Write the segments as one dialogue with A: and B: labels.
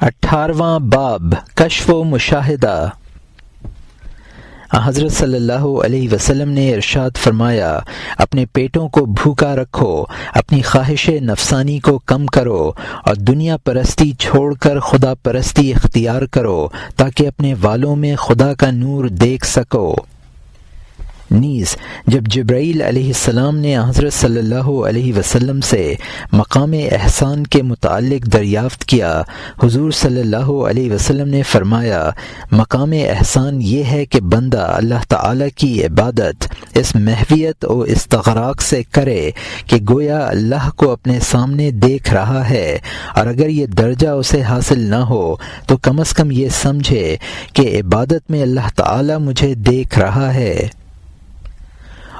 A: 18واں باب کشف و مشاہدہ۔ حضرت صلی اللہ علیہ وسلم نے ارشاد فرمایا، اپنے پیٹوں کو بھوکا رکھو، اپنی خواہش نفسانی کو کم کرو اور دنیا پرستی چھوڑ کر خدا پرستی اختیار کرو تاکہ اپنے والوں میں خدا کا نور دیکھ سکو۔ نیز جب جبرائیل علیہ السلام نے حضرت صلی اللہ علیہ وسلم سے مقام احسان کے متعلق دریافت کیا، حضور صلی اللہ علیہ وسلم نے فرمایا، مقام احسان یہ ہے کہ بندہ اللہ تعالی کی عبادت اس محویت و استغراق سے کرے کہ گویا اللہ کو اپنے سامنے دیکھ رہا ہے، اور اگر یہ درجہ اسے حاصل نہ ہو تو کم از کم یہ سمجھے کہ عبادت میں اللہ تعالی مجھے دیکھ رہا ہے۔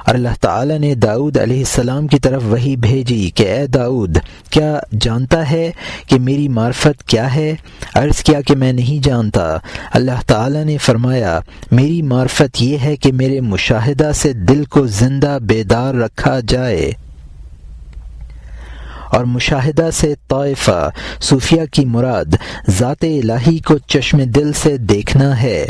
A: اور اللہ تعالیٰ نے داؤد علیہ السلام کی طرف وحی بھیجی کہ اے داؤد، کیا جانتا ہے کہ میری معرفت کیا ہے؟ عرض کیا کہ میں نہیں جانتا۔ اللہ تعالیٰ نے فرمایا، میری معرفت یہ ہے کہ میرے مشاہدہ سے دل کو زندہ بیدار رکھا جائے۔ اور مشاہدہ سے طائفہ صوفیہ کی مراد ذات الہی کو چشم دل سے دیکھنا ہے۔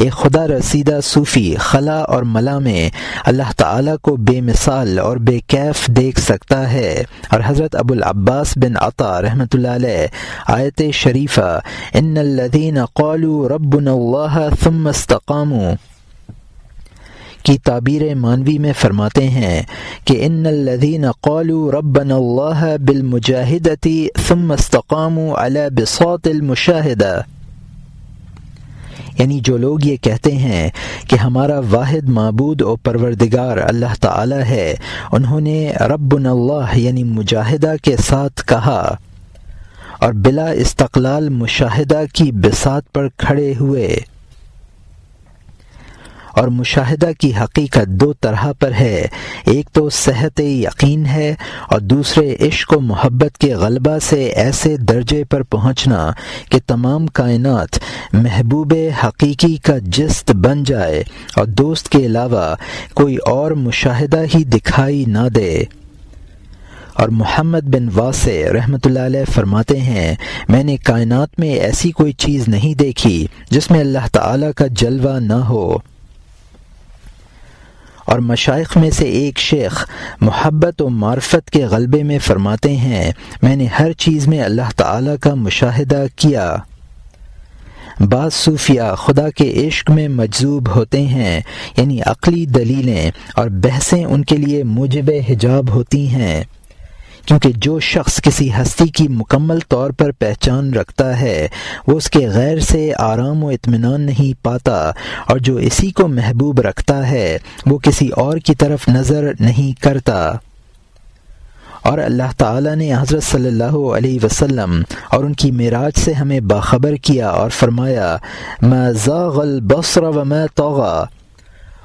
A: ایک خدا رسیدہ صوفی خلا اور ملا میں اللہ تعالیٰ کو بے مثال اور بے کیف دیکھ سکتا ہے، اور حضرت ابو العباس بن عطا رحمۃ اللہ علیہ آیت شریفہ ان الذین قالوا ربنا اللہ ثم استقاموا کی تعبیر مانوی میں فرماتے ہیں کہ ان الذین قالوا ربنا اللہ بالمجاہدۃ ثم استقاموا علی بساط المشاہدہ، یعنی جو لوگ یہ کہتے ہیں کہ ہمارا واحد معبود و پروردگار اللہ تعالی ہے، انہوں نے ربنا اللہ یعنی مجاہدہ کے ساتھ کہا اور بلا استقلال مشاہدہ کی بساط پر کھڑے ہوئے۔ اور مشاہدہ کی حقیقت دو طرح پر ہے، ایک تو صحت یقین ہے اور دوسرے عشق و محبت کے غلبہ سے ایسے درجے پر پہنچنا کہ تمام کائنات محبوب حقیقی کا جست بن جائے اور دوست کے علاوہ کوئی اور مشاہدہ ہی دکھائی نہ دے۔ اور محمد بن واسع رحمۃ اللہ علیہ فرماتے ہیں، میں نے کائنات میں ایسی کوئی چیز نہیں دیکھی جس میں اللہ تعالیٰ کا جلوہ نہ ہو۔ اور مشائخ میں سے ایک شیخ محبت و معرفت کے غلبے میں فرماتے ہیں، میں نے ہر چیز میں اللہ تعالیٰ کا مشاہدہ کیا۔ بعض صوفیہ خدا کے عشق میں مجذوب ہوتے ہیں، یعنی عقلی دلیلیں اور بحثیں ان کے لیے موجب حجاب ہوتی ہیں، کیونکہ جو شخص کسی ہستی کی مکمل طور پر پہچان رکھتا ہے وہ اس کے غیر سے آرام و اطمینان نہیں پاتا، اور جو اسی کو محبوب رکھتا ہے وہ کسی اور کی طرف نظر نہیں کرتا۔ اور اللہ تعالیٰ نے حضرت صلی اللہ علیہ وسلم اور ان کی معراج سے ہمیں باخبر کیا اور فرمایا، ما زاغ البصر وما طغى،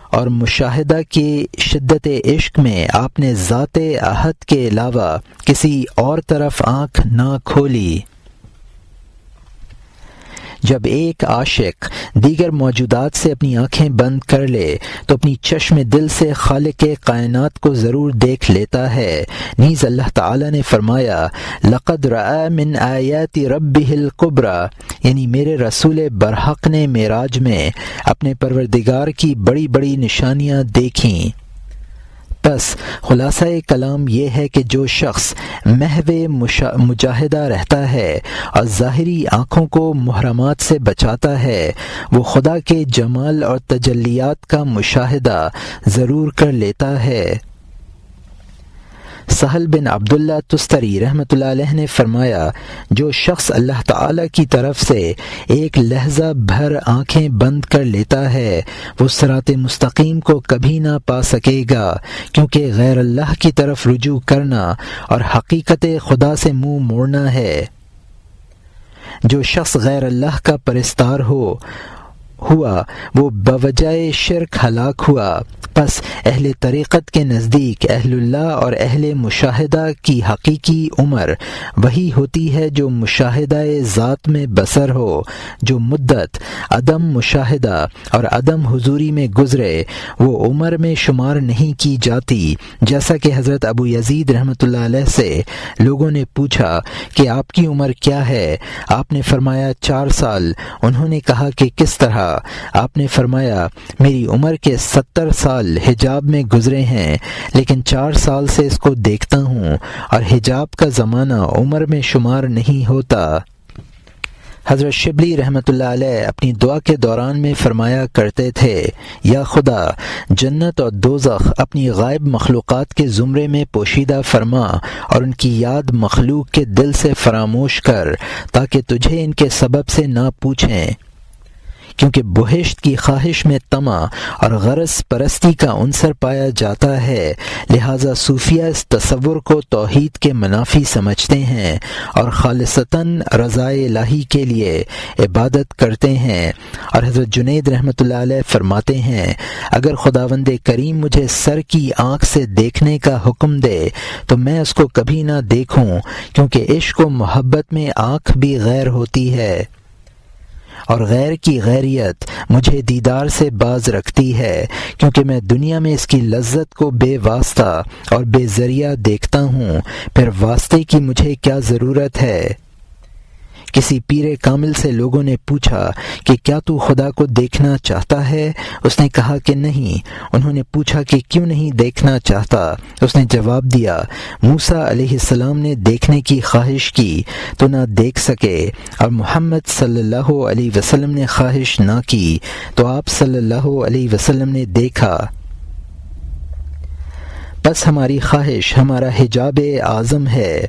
A: اور مشاہدہ کی شدت عشق میں آپ نے ذات احد کے علاوہ کسی اور طرف آنکھ نہ کھولی۔ جب ایک عاشق دیگر موجودات سے اپنی آنکھیں بند کر لے تو اپنی چشم دل سے خالق کائنات کو ضرور دیکھ لیتا ہے۔ نیز اللہ تعالی نے فرمایا، لقد رأى من آیات ربہ الکبریٰ، یعنی میرے رسول برحق نے معراج میں اپنے پروردگار کی بڑی بڑی نشانیاں دیکھیں۔ بس خلاصہ کلام یہ ہے کہ جو شخص محو مجاہدہ رہتا ہے اور ظاہری آنکھوں کو محرمات سے بچاتا ہے، وہ خدا کے جمال اور تجلیات کا مشاہدہ ضرور کر لیتا ہے۔ سہل بن عبداللہ تستری رحمۃ اللہ علیہ نے فرمایا، جو شخص اللہ تعالیٰ کی طرف سے ایک لحظہ بھر آنکھیں بند کر لیتا ہے وہ صراط مستقیم کو کبھی نہ پا سکے گا، کیونکہ غیر اللہ کی طرف رجوع کرنا اور حقیقت خدا سے منہ موڑنا ہے۔ جو شخص غیر اللہ کا پرستار ہو ہوا وہ بوجہ شرک ہلاک ہوا۔ پس اہل طریقت کے نزدیک اہل اللہ اور اہل مشاہدہ کی حقیقی عمر وہی ہوتی ہے جو مشاہدہ ذات میں بسر ہو۔ جو مدت عدم مشاہدہ اور عدم حضوری میں گزرے وہ عمر میں شمار نہیں کی جاتی۔ جیسا کہ حضرت ابو یزید رحمۃ اللہ علیہ سے لوگوں نے پوچھا کہ آپ کی عمر کیا ہے؟ آپ نے فرمایا 4 سال۔ انہوں نے کہا کہ کس طرح؟ آپ نے فرمایا میری عمر کے 70 سال حجاب میں گزرے ہیں، لیکن 4 سال سے اس کو دیکھتا ہوں اور حجاب کا زمانہ عمر میں شمار نہیں ہوتا۔ حضرت شبلی رحمۃ اللہ علیہ اپنی دعا کے دوران میں فرمایا کرتے تھے، یا خدا جنت اور دوزخ اپنی غائب مخلوقات کے زمرے میں پوشیدہ فرما اور ان کی یاد مخلوق کے دل سے فراموش کر تاکہ تجھے ان کے سبب سے نہ پوچھیں، کیونکہ بہشت کی خواہش میں طمع اور غرض پرستی کا عنصر پایا جاتا ہے، لہذا صوفیہ اس تصور کو توحید کے منافی سمجھتے ہیں اور خالصتاً رضائے الہی کے لیے عبادت کرتے ہیں۔ اور حضرت جنید رحمۃ اللہ علیہ فرماتے ہیں، اگر خداوند کریم مجھے سر کی آنکھ سے دیکھنے کا حکم دے تو میں اس کو کبھی نہ دیکھوں، کیونکہ عشق و محبت میں آنکھ بھی غیر ہوتی ہے اور غیر کی غیریت مجھے دیدار سے باز رکھتی ہے، کیونکہ میں دنیا میں اس کی لذت کو بے واسطہ اور بے ذریعہ دیکھتا ہوں، پھر واسطے کی مجھے کیا ضرورت ہے؟ کسی پیر کامل سے لوگوں نے پوچھا کہ کیا تو خدا کو دیکھنا چاہتا ہے؟ اس نے کہا کہ نہیں۔ انہوں نے پوچھا کہ کیوں نہیں دیکھنا چاہتا؟ اس نے جواب دیا، موسیٰ علیہ السلام نے دیکھنے کی خواہش کی تو نہ دیکھ سکے، اور محمد صلی اللہ علیہ وسلم نے خواہش نہ کی تو آپ صلی اللہ علیہ وسلم نے دیکھا۔ بس ہماری خواہش ہمارا حجاب اعظم ہے۔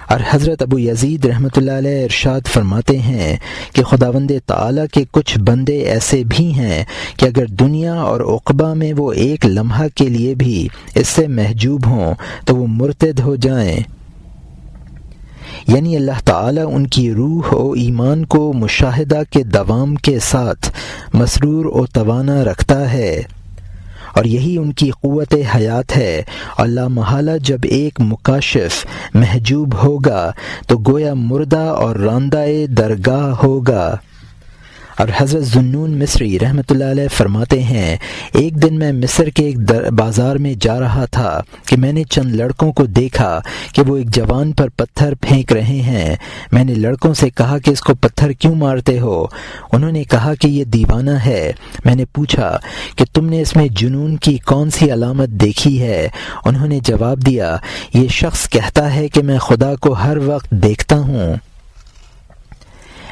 A: اور حضرت ابو یزید رحمۃ اللہ علیہ ارشاد فرماتے ہیں کہ خداوند تعالیٰ کے کچھ بندے ایسے بھی ہیں کہ اگر دنیا اور عقبہ میں وہ ایک لمحہ کے لیے بھی اس سے محجوب ہوں تو وہ مرتد ہو جائیں، یعنی اللہ تعالیٰ ان کی روح و ایمان کو مشاہدہ کے دوام کے ساتھ مسرور و توانا رکھتا ہے، اور یہی ان کی قوت حیات ہے۔ اور لا محالہ جب ایک مکاشف محجوب ہوگا تو گویا مردہ اور راندہ درگاہ ہوگا۔ اور حضرت ذوالنون مصری رحمۃ اللہ علیہ فرماتے ہیں، ایک دن میں مصر کے ایک بازار میں جا رہا تھا کہ میں نے چند لڑکوں کو دیکھا کہ وہ ایک جوان پر پتھر پھینک رہے ہیں۔ میں نے لڑکوں سے کہا کہ اس کو پتھر کیوں مارتے ہو؟ انہوں نے کہا کہ یہ دیوانہ ہے۔ میں نے پوچھا کہ تم نے اس میں جنون کی کون سی علامت دیکھی ہے؟ انہوں نے جواب دیا، یہ شخص کہتا ہے کہ میں خدا کو ہر وقت دیکھتا ہوں۔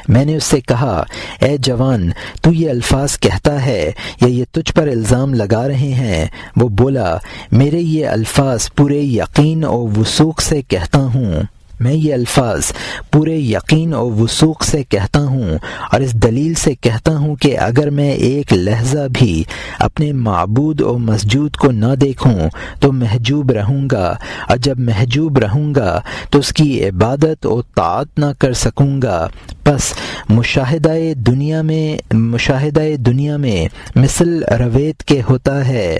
A: میں نے اس سے کہا، اے جوان، تو یہ الفاظ کہتا ہے یا یہ تجھ پر الزام لگا رہے ہیں؟ وہ بولا، میرے یہ الفاظ پورے یقین و وثوق سے کہتا ہوں، میں یہ الفاظ پورے یقین و وثوق سے کہتا ہوں، اور اس دلیل سے کہتا ہوں کہ اگر میں ایک لحظہ بھی اپنے معبود و مسجود کو نہ دیکھوں تو محجوب رہوں گا، اور جب محجوب رہوں گا تو اس کی عبادت و طاعت نہ کر سکوں گا۔ پس مشاہدہ دنیا میں مثل رویت کے ہوتا ہے۔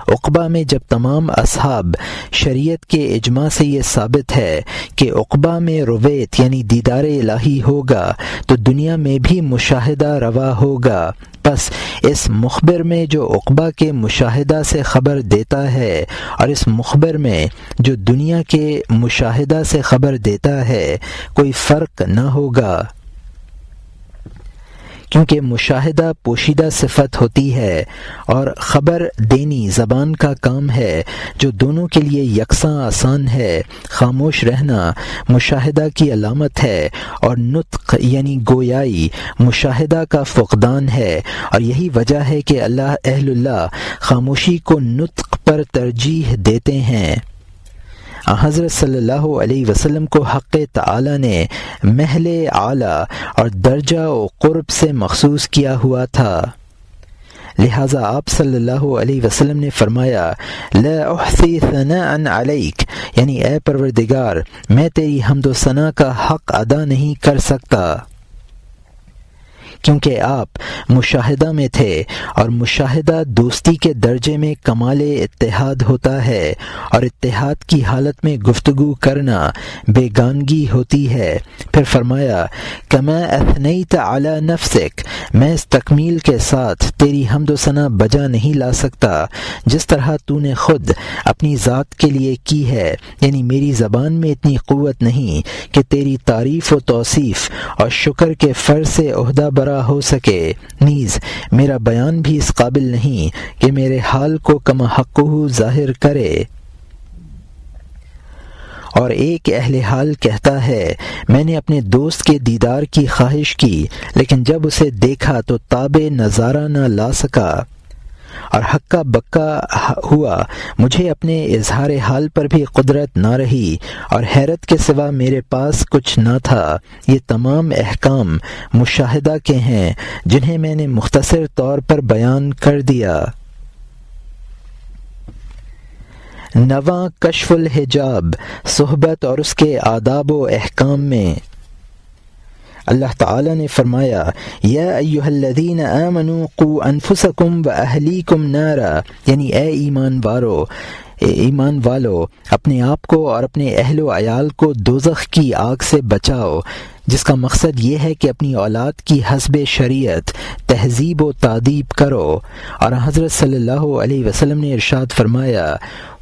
A: عقبہ میں جب تمام اصحاب شریعت کے اجماع سے یہ ثابت ہے کہ عقبہ میں رویت یعنی دیدار الہی ہوگا تو دنیا میں بھی مشاہدہ روا ہوگا۔ پس اس مخبر میں جو عقبہ کے مشاہدہ سے خبر دیتا ہے اور اس مخبر میں جو دنیا کے مشاہدہ سے خبر دیتا ہے کوئی فرق نہ ہوگا، کیونکہ مشاہدہ پوشیدہ صفت ہوتی ہے اور خبر دینی زبان کا کام ہے جو دونوں کے لیے یکساں آسان ہے۔ خاموش رہنا مشاہدہ کی علامت ہے اور نطق یعنی گویائی مشاہدہ کا فقدان ہے، اور یہی وجہ ہے کہ اہل اللہ خاموشی کو نطق پر ترجیح دیتے ہیں۔ حضرت صلی اللہ علیہ وسلم کو حق تعالی نے محل اعلیٰ اور درجہ و قرب سے مخصوص کیا ہوا تھا، لہٰذا آپ صلی اللہ علیہ وسلم نے فرمایا، لا احصی ثناء علیک، یعنی اے پروردگار میں تیری حمد و ثنا کا حق ادا نہیں کر سکتا، کیونکہ آپ مشاہدہ میں تھے، اور مشاہدہ دوستی کے درجے میں کمال اتحاد ہوتا ہے، اور اتحاد کی حالت میں گفتگو کرنا بیگانگی ہوتی ہے۔ پھر فرمایا کما اثنیت علی نفسک، میں اس تکمیل کے ساتھ تیری حمد و ثنا بجا نہیں لا سکتا جس طرح تو نے خود اپنی ذات کے لیے کی ہے، یعنی میری زبان میں اتنی قوت نہیں کہ تیری تعریف و توصیف اور شکر کے فرض سے عہدہ برا ہو سکے، نیز میرا بیان بھی اس قابل نہیں کہ میرے حال کو کما حقہ ظاہر کرے۔ اور ایک اہل حال کہتا ہے میں نے اپنے دوست کے دیدار کی خواہش کی، لیکن جب اسے دیکھا تو تاب نظارہ نہ لا سکا اور ہکا بکا ہوا، مجھے اپنے اظہار حال پر بھی قدرت نہ رہی اور حیرت کے سوا میرے پاس کچھ نہ تھا۔ یہ تمام احکام مشاہدہ کے ہیں جنہیں میں نے مختصر طور پر بیان کر دیا۔ نواں کشف الحجاب، صحبت اور اس کے آداب و احکام میں اللہ تعالی نے فرمایا یا ایھا الذین آمنوا قوا انفسکم واہلیکم نارا، یعنی اے ایمان والو اپنے آپ کو اور اپنے اہل و عیال کو دوزخ کی آگ سے بچاؤ، جس کا مقصد یہ ہے کہ اپنی اولاد کی حسب شریعت تہذیب و تادیب کرو۔ اور حضرت صلی اللہ علیہ وسلم نے ارشاد فرمایا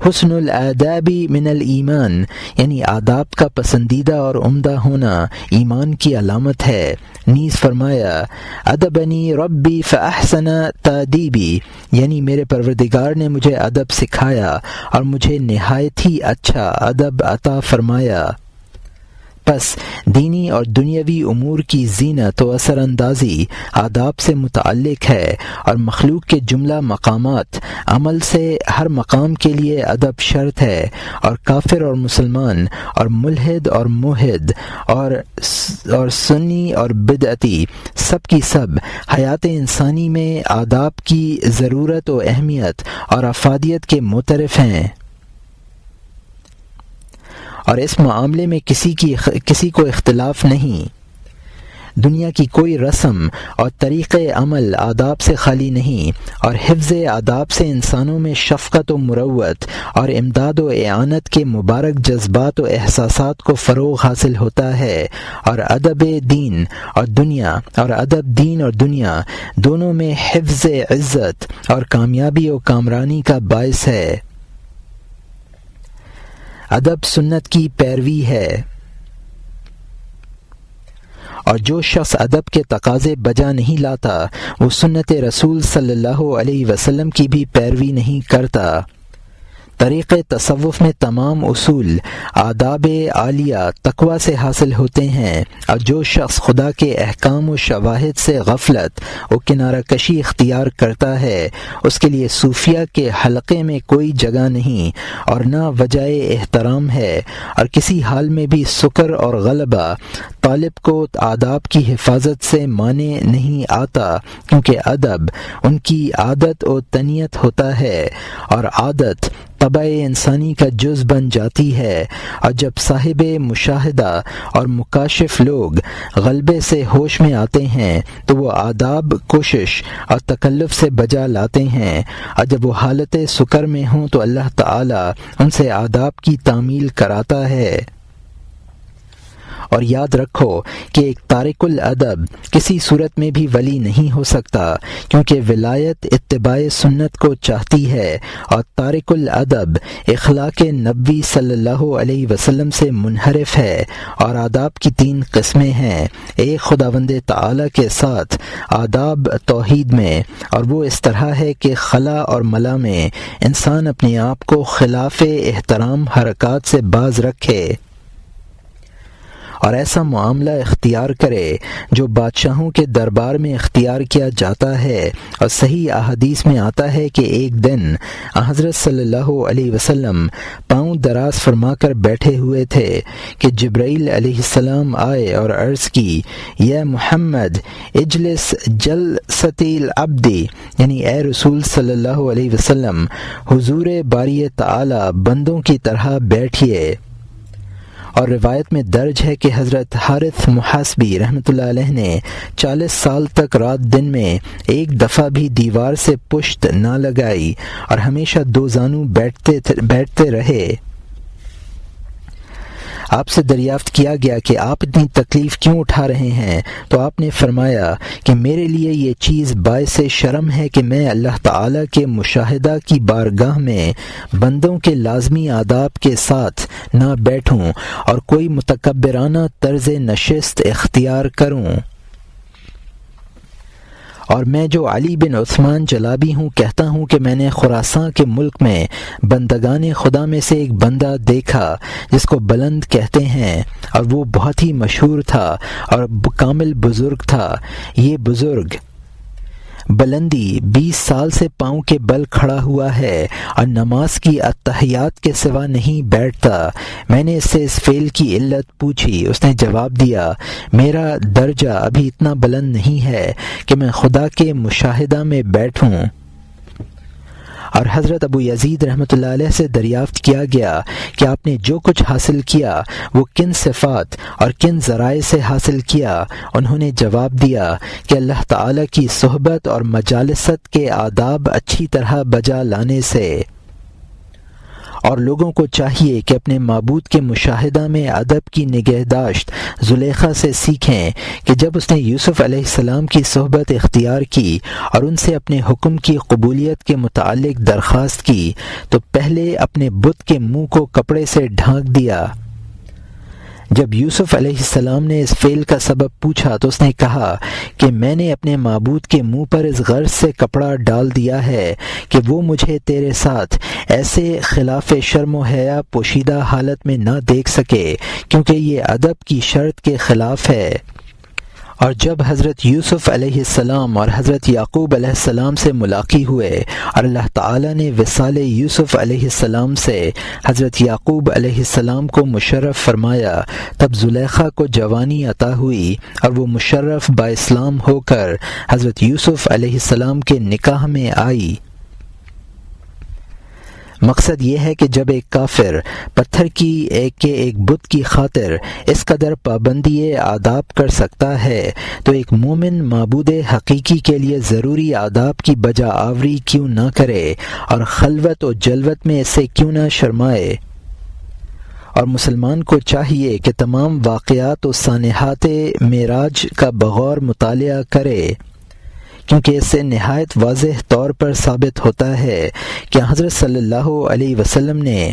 A: حسن الآداب من الایمان، یعنی آداب کا پسندیدہ اور عمدہ ہونا ایمان کی علامت ہے۔ نیز فرمایا ادبنی ربی فاحسن تادیبی، یعنی میرے پروردگار نے مجھے ادب سکھایا اور مجھے نہایت ہی اچھا ادب عطا فرمایا۔ پس دینی اور دنیاوی امور کی زینت و اثر اندازی آداب سے متعلق ہے، اور مخلوق کے جملہ مقامات عمل سے ہر مقام کے لیے ادب شرط ہے، اور کافر اور مسلمان اور ملحد اور موحد اور سنی اور بدعتی سب کی سب حیات انسانی میں آداب کی ضرورت و اہمیت اور افادیت کے معترف ہیں، اور اس معاملے میں کسی کو اختلاف نہیں۔ دنیا کی کوئی رسم اور طریق عمل آداب سے خالی نہیں، اور حفظ آداب سے انسانوں میں شفقت و مروت اور امداد و اعانت کے مبارک جذبات و احساسات کو فروغ حاصل ہوتا ہے، اور ادب دین اور دنیا دونوں میں حفظ عزت اور کامیابی و کامرانی کا باعث ہے۔ ادب سنت کی پیروی ہے، اور جو شخص ادب کے تقاضے بجا نہیں لاتا وہ سنت رسول صلی اللہ علیہ وسلم کی بھی پیروی نہیں کرتا۔ طریق تصوف میں تمام اصول آداب عالیہ تقوی سے حاصل ہوتے ہیں، اور جو شخص خدا کے احکام و شواہد سے غفلت و کنارہ کشی اختیار کرتا ہے اس کے لیے صوفیہ کے حلقے میں کوئی جگہ نہیں اور نہ وجہ احترام ہے، اور کسی حال میں بھی سکر اور غلبہ طالب کو آداب کی حفاظت سے مانے نہیں آتا، کیونکہ ادب ان کی عادت و تنیت ہوتا ہے، اور عادت طبع انسانی کا جز بن جاتی ہے، اور جب صاحب مشاہدہ اور مکاشف لوگ غلبے سے ہوش میں آتے ہیں تو وہ آداب کوشش اور تکلف سے بجا لاتے ہیں، اور جب وہ حالت سکر میں ہوں تو اللہ تعالی ان سے آداب کی تعمیل کراتا ہے۔ اور یاد رکھو کہ ایک تارک الادب کسی صورت میں بھی ولی نہیں ہو سکتا، کیونکہ ولایت اتباع سنت کو چاہتی ہے، اور تارک الادب اخلاق نبوی صلی اللہ علیہ وسلم سے منحرف ہے۔ اور آداب کی 3 قسمیں ہیں، ایک خداوند تعالی کے ساتھ آداب توحید میں، اور وہ اس طرح ہے کہ خلا اور ملا میں انسان اپنے آپ کو خلاف احترام حرکات سے باز رکھے اور ایسا معاملہ اختیار کرے جو بادشاہوں کے دربار میں اختیار کیا جاتا ہے۔ اور صحیح احادیث میں آتا ہے کہ ایک دن حضرت صلی اللہ علیہ وسلم پاؤں دراز فرما کر بیٹھے ہوئے تھے کہ جبرائیل علیہ السلام آئے اور عرض کی یا محمد اجلس جلسۃ العبد، یعنی اے رسول صلی اللہ علیہ وسلم حضور باری تعالی بندوں کی طرح بیٹھیے۔ اور روایت میں درج ہے کہ حضرت حارث محاسبی رحمۃ اللہ علیہ نے 40 سال تک رات دن میں ایک دفعہ بھی دیوار سے پشت نہ لگائی اور ہمیشہ 2 زانو بیٹھتے رہے۔ آپ سے دریافت کیا گیا کہ آپ اتنی تکلیف کیوں اٹھا رہے ہیں، تو آپ نے فرمایا کہ میرے لیے یہ چیز باعث شرم ہے کہ میں اللہ تعالیٰ کے مشاہدہ کی بارگاہ میں بندوں کے لازمی آداب کے ساتھ نہ بیٹھوں اور کوئی متکبرانہ طرز نشست اختیار کروں۔ اور میں جو علی بن عثمان جلابی ہوں کہتا ہوں کہ میں نے خراساں کے ملک میں بندگان خدا میں سے ایک بندہ دیکھا جس کو بلند کہتے ہیں، اور وہ بہت ہی مشہور تھا اور کامل بزرگ تھا۔ یہ بزرگ بلندی 20 سال سے پاؤں کے بل کھڑا ہوا ہے اور نماز کی اتحیات کے سوا نہیں بیٹھتا۔ میں نے اس سے اس فعل کی علت پوچھی، اس نے جواب دیا، میرا درجہ ابھی اتنا بلند نہیں ہے کہ میں خدا کے مشاہدہ میں بیٹھوں۔ اور حضرت ابو یزید رحمۃ اللہ علیہ سے دریافت کیا گیا کہ آپ نے جو کچھ حاصل کیا وہ کن صفات اور کن ذرائع سے حاصل کیا؟ انہوں نے جواب دیا کہ اللہ تعالیٰ کی صحبت اور مجالست کے آداب اچھی طرح بجا لانے سے۔ اور لوگوں کو چاہیے کہ اپنے معبود کے مشاہدہ میں ادب کی نگہداشت زلیخا سے سیکھیں کہ جب اس نے یوسف علیہ السلام کی صحبت اختیار کی اور ان سے اپنے حکم کی قبولیت کے متعلق درخواست کی تو پہلے اپنے بت کے منہ کو کپڑے سے ڈھانک دیا۔ جب یوسف علیہ السلام نے اس فعل کا سبب پوچھا تو اس نے کہا کہ میں نے اپنے معبود کے منہ پر اس غرض سے کپڑا ڈال دیا ہے کہ وہ مجھے تیرے ساتھ ایسے خلاف شرم و حیا پوشیدہ حالت میں نہ دیکھ سکے، کیونکہ یہ ادب کی شرط کے خلاف ہے۔ اور جب حضرت یوسف علیہ السلام اور حضرت یعقوب علیہ السلام سے ملاقات ہوئے اور اللہ تعالیٰ نے وصال یوسف علیہ السلام سے حضرت یعقوب علیہ السلام کو مشرف فرمایا، تب زلیخا کو جوانی عطا ہوئی اور وہ مشرف با اسلام ہو کر حضرت یوسف علیہ السلام کے نکاح میں آئی۔ مقصد یہ ہے کہ جب ایک کافر پتھر کی ایک بت کی خاطر اس قدر پابندی آداب کر سکتا ہے تو ایک مومن معبود حقیقی کے لیے ضروری آداب کی بجا آوری کیوں نہ کرے اور خلوت و جلوت میں اس سے کیوں نہ شرمائے؟ اور مسلمان کو چاہیے کہ تمام واقعات و سانحات معراج کا بغور مطالعہ کرے، کیونکہ اس سے نہایت واضح طور پر ثابت ہوتا ہے کہ حضرت صلی اللہ علیہ وسلم نے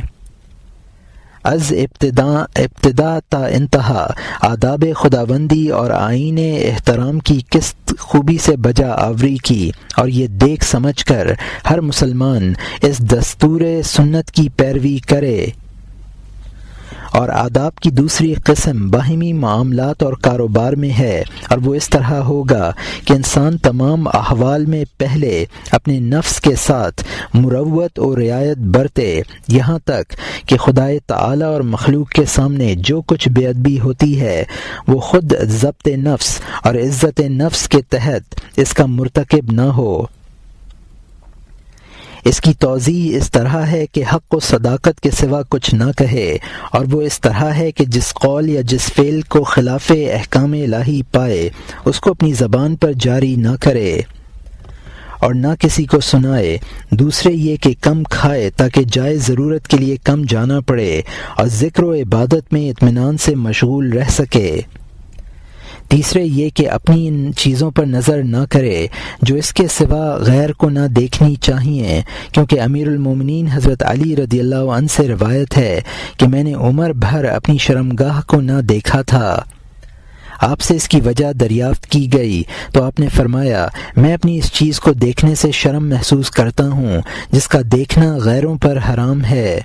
A: از ابتدا تا انتہا آداب خداوندی اور آئین احترام کی کس خوبی سے بجا آوری کی، اور یہ دیکھ سمجھ کر ہر مسلمان اس دستور سنت کی پیروی کرے۔ اور آداب کی دوسری قسم باہمی معاملات اور کاروبار میں ہے، اور وہ اس طرح ہوگا کہ انسان تمام احوال میں پہلے اپنے نفس کے ساتھ مروت و رعایت برتے، یہاں تک کہ خدائے تعالی اور مخلوق کے سامنے جو کچھ بے ادبی ہوتی ہے وہ خود ضبط نفس اور عزت نفس کے تحت اس کا مرتکب نہ ہو۔ اس کی توضیح اس طرح ہے کہ حق و صداقت کے سوا کچھ نہ کہے، اور وہ اس طرح ہے کہ جس قول یا جس فعل کو خلاف احکام الہی پائے اس کو اپنی زبان پر جاری نہ کرے اور نہ کسی کو سنائے۔ دوسرے یہ کہ کم کھائے تاکہ جائے ضرورت کے لیے کم جانا پڑے اور ذکر و عبادت میں اطمینان سے مشغول رہ سکے۔ تیسرے یہ کہ اپنی ان چیزوں پر نظر نہ کرے جو اس کے سوا غیر کو نہ دیکھنی چاہیے، کیونکہ امیر المومنین حضرت علی رضی اللہ عنہ سے روایت ہے کہ میں نے عمر بھر اپنی شرمگاہ کو نہ دیکھا تھا۔ آپ سے اس کی وجہ دریافت کی گئی تو آپ نے فرمایا، میں اپنی اس چیز کو دیکھنے سے شرم محسوس کرتا ہوں جس کا دیکھنا غیروں پر حرام ہے۔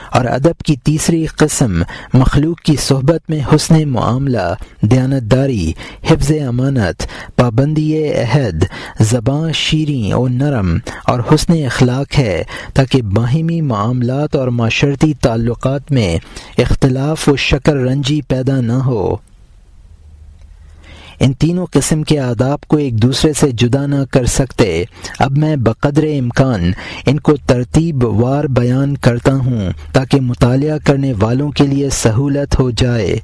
A: اور ادب کی تیسری قسم مخلوق کی صحبت میں حسن معاملہ، دیانتداری، حفظ امانت، پابندی عہد، زباں شیریں و نرم اور حسن اخلاق ہے، تاکہ باہمی معاملات اور معاشرتی تعلقات میں اختلاف و شکر رنجی پیدا نہ ہو۔ ان تینوں قسم کے آداب کو ایک دوسرے سے جدا نہ کر سکتے۔ اب میں بقدر امکان ان کو ترتیب وار بیان کرتا ہوں تاکہ مطالعہ کرنے والوں کے لیے سہولت ہو جائے۔